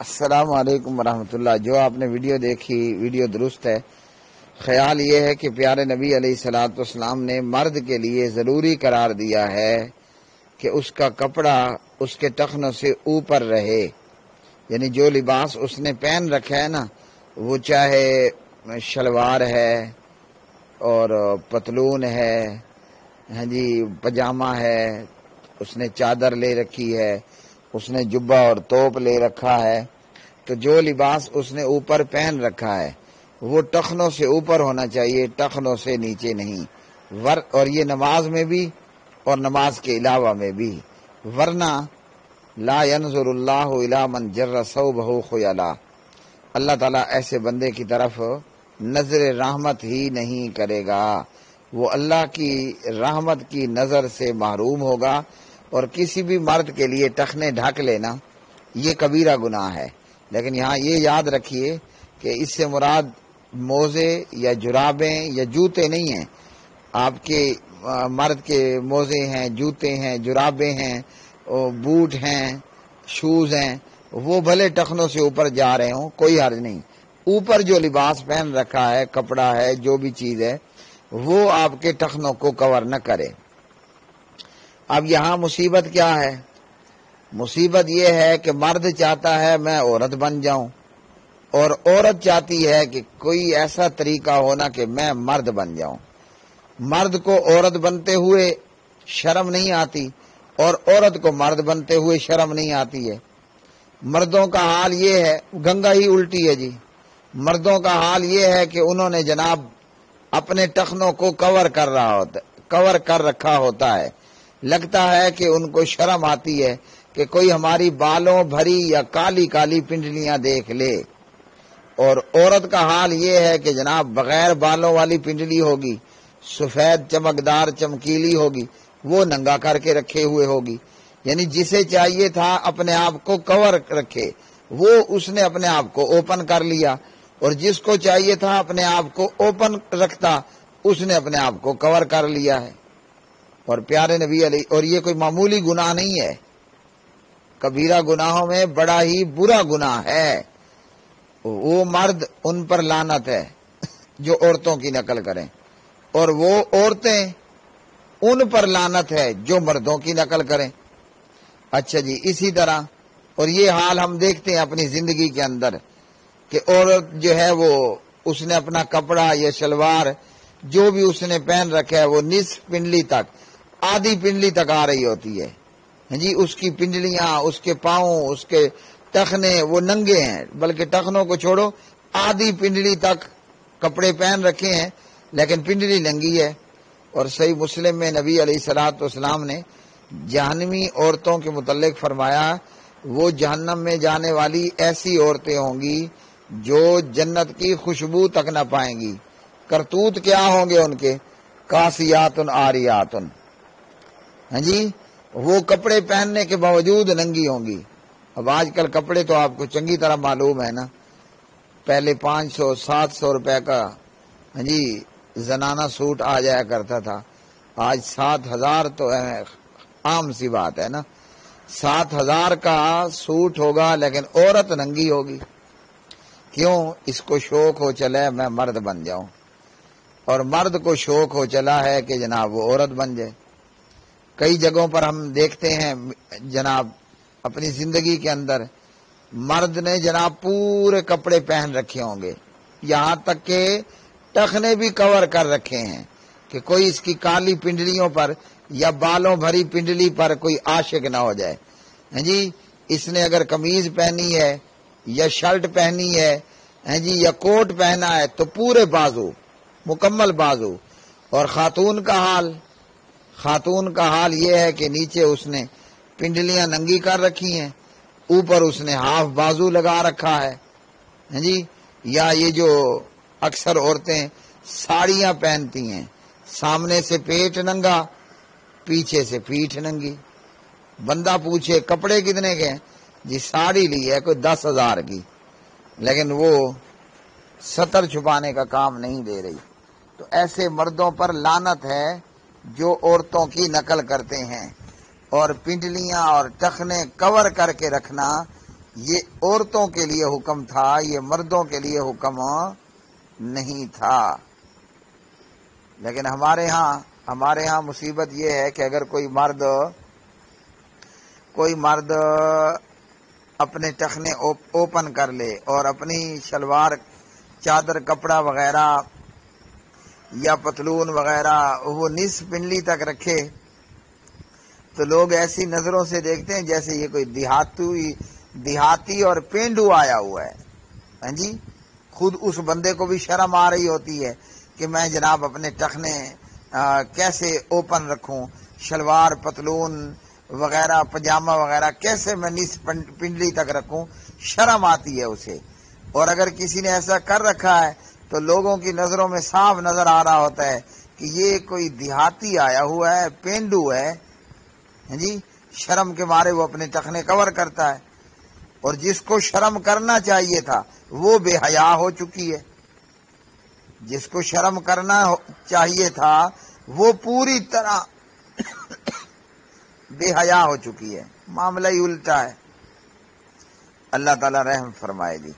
السلام علیکم ورحمۃ اللہ۔ جو آپ نے ویڈیو دیکھی ویڈیو درست ہے۔ خیال یہ ہے کہ پیارے نبی علیہ الصلوۃ والسلام نے مرد کے لیے ضروری قرار دیا ہے کہ اس کا کپڑا اس کے ٹخنوں سے اوپر رہے، یعنی جو لباس اس نے پہن رکھا ہے نا، وہ چاہے شلوار ہے اور پتلون ہے، ہاں جی پجامہ ہے، اس نے چادر لے رکھی ہے، اس نے جبہ اور توپ لے رکھا ہے، تو جو لباس اس نے اوپر پہن رکھا ہے وہ ٹخنوں سے اوپر ہونا چاہیے، ٹخنوں سے نیچے نہیں۔ اور یہ نماز میں بھی اور نماز کے علاوہ میں بھی، ورنہ لا ينظر اللہ الی من جر ثوبہ خیلا، اللہ تعالیٰ ایسے بندے کی طرف نظر رحمت ہی نہیں کرے گا، وہ اللہ کی رحمت کی نظر سے محروم ہوگا۔ اور کسی بھی مرد کے لیے ٹخنے ڈھک لینا یہ کبیرہ گناہ ہے، لیکن یہاں یہ یاد رکھیے کہ اس سے مراد موزے یا جرابیں یا جوتے نہیں ہیں۔ آپ کے مرد کے موزے ہیں، جوتے ہیں، جرابیں ہیں، بوٹ ہیں، شوز ہیں، وہ بھلے ٹخنوں سے اوپر جا رہے ہوں، کوئی حرج نہیں۔ اوپر جو لباس پہن رکھا ہے، کپڑا ہے، جو بھی چیز ہے، وہ آپ کے ٹخنوں کو کور نہ کرے۔ اب یہاں مصیبت کیا ہے؟ مصیبت یہ ہے کہ مرد چاہتا ہے میں عورت بن جاؤں، اور عورت چاہتی ہے کہ کوئی ایسا طریقہ ہونا کہ میں مرد بن جاؤں۔ مرد کو عورت بنتے ہوئے شرم نہیں آتی، اور عورت کو مرد بنتے ہوئے شرم نہیں آتی ہے۔ مردوں کا حال یہ ہے، گنگا ہی الٹی ہے جی۔ مردوں کا حال یہ ہے کہ انہوں نے جناب اپنے ٹخنوں کو کور کر رکھا ہوتا ہے، لگتا ہے کہ ان کو شرم آتی ہے کہ کوئی ہماری بالوں بھری یا کالی کالی پنڈلیاں دیکھ لے۔ اور عورت کا حال یہ ہے کہ جناب بغیر بالوں والی پنڈلی ہوگی، سفید چمکدار چمکیلی ہوگی، وہ ننگا کر کے رکھے ہوئے ہوگی، یعنی جسے چاہیے تھا اپنے آپ کو کور رکھے وہ اس نے اپنے آپ کو اوپن کر لیا، اور جس کو چاہیے تھا اپنے آپ کو اوپن رکھتا اس نے اپنے آپ کو کور کر لیا ہے۔ اور پیارے نبی علیہ، اور یہ کوئی معمولی گناہ نہیں ہے، کبیرہ گناہوں میں بڑا ہی برا گناہ ہے۔ وہ مرد ان پر لعنت ہے جو عورتوں کی نقل کریں، اور وہ عورتیں ان پر لعنت ہے جو مردوں کی نقل کریں۔ اچھا جی، اسی طرح اور یہ حال ہم دیکھتے ہیں اپنی زندگی کے اندر کہ عورت جو ہے وہ اس نے اپنا کپڑا یا شلوار جو بھی اس نے پہن رکھا ہے وہ نصف پنڈلی تک، آدھی پنڈلی تک آ رہی ہوتی ہے جی، اس کی پنڈلیاں، اس کے پاؤں، اس کے ٹخنے وہ ننگے ہیں، بلکہ ٹخنوں کو چھوڑو آدھی پنڈلی تک کپڑے پہن رکھے ہیں لیکن پنڈلی ننگی ہے۔ اور صحیح مسلم میں نبی علیہ الصلوۃ والسلام نے جہنمی عورتوں کے متعلق فرمایا، وہ جہنم میں جانے والی ایسی عورتیں ہوں گی جو جنت کی خوشبو تک نہ پائیں گی۔ کرتوت کیا ہوں گے ان کے؟ کاسیات عاریات، ہاں جی، وہ کپڑے پہننے کے باوجود ننگی ہوں گی۔ اب آج کل کپڑے تو آپ کو چنگی طرح معلوم ہے نا، پہلے 500-700 روپے کا ہاں جی زنانہ سوٹ آ جایا کرتا تھا، آج 7,000 تو عام سی بات ہے نا۔ 7,000 کا سوٹ ہوگا لیکن عورت ننگی ہوگی، کیوں؟ اس کو شوق ہو چلا ہے میں مرد بن جاؤں، اور مرد کو شوق ہو چلا ہے کہ جناب وہ عورت بن جائے۔ کئی جگہوں پر ہم دیکھتے ہیں جناب اپنی زندگی کے اندر مرد نے جناب پورے کپڑے پہن رکھے ہوں گے، یہاں تک کہ ٹخنے بھی کور کر رکھے ہیں کہ کوئی اس کی کالی پنڈلیوں پر یا بالوں بھری پنڈلی پر کوئی عاشق نہ ہو جائے۔ ہاں جی، اس نے اگر قمیض پہنی ہے یا شرٹ پہنی ہے ہاں جی یا کوٹ پہنا ہے تو پورے بازو، مکمل بازو۔ اور خاتون کا حال یہ ہے کہ نیچے اس نے پنڈلیاں ننگی کر رکھی ہیں، اوپر اس نے ہاف بازو لگا رکھا ہے ہاں جی۔ یا یہ جو اکثر عورتیں ساڑیاں پہنتی ہیں، سامنے سے پیٹ ننگا، پیچھے سے پیٹھ ننگی۔ بندہ پوچھے کپڑے کتنے کے ہیں؟ جی ساڑی لی ہے کوئی 10,000 کی، لیکن وہ سطر چھپانے کا کام نہیں دے رہی۔ تو ایسے مردوں پر لعنت ہے جو عورتوں کی نقل کرتے ہیں، اور پنڈلیاں اور ٹخنے کور کر کے رکھنا یہ عورتوں کے لیے حکم تھا، یہ مردوں کے لیے حکم نہیں تھا۔ لیکن ہمارے ہاں مصیبت یہ ہے کہ اگر کوئی مرد اپنے ٹخنے اوپن کر لے اور اپنی شلوار، چادر، کپڑا وغیرہ یا پتلون وغیرہ وہ نصف پنڈلی تک رکھے تو لوگ ایسی نظروں سے دیکھتے ہیں جیسے یہ کوئی دیہاتی اور پینڈو آیا ہوا ہے۔ ہاں جی، خود اس بندے کو بھی شرم آ رہی ہوتی ہے کہ میں جناب اپنے ٹخنے کیسے اوپن رکھوں، شلوار، پتلون وغیرہ، پجامہ وغیرہ کیسے میں نصف پنڈلی تک رکھوں، شرم آتی ہے اسے۔ اور اگر کسی نے ایسا کر رکھا ہے تو لوگوں کی نظروں میں صاف نظر آ رہا ہوتا ہے کہ یہ کوئی دیہاتی آیا ہوا ہے، پینڈو ہے۔ جی، شرم کے مارے وہ اپنے ٹخنے کور کرتا ہے، اور جس کو شرم کرنا چاہیے تھا وہ بے حیا ہو چکی ہے۔ جس کو شرم کرنا چاہیے تھا وہ پوری طرح بے حیا ہو چکی ہے۔ معاملہ ہی الٹا ہے۔ اللہ تعالی رحم فرمائے گی۔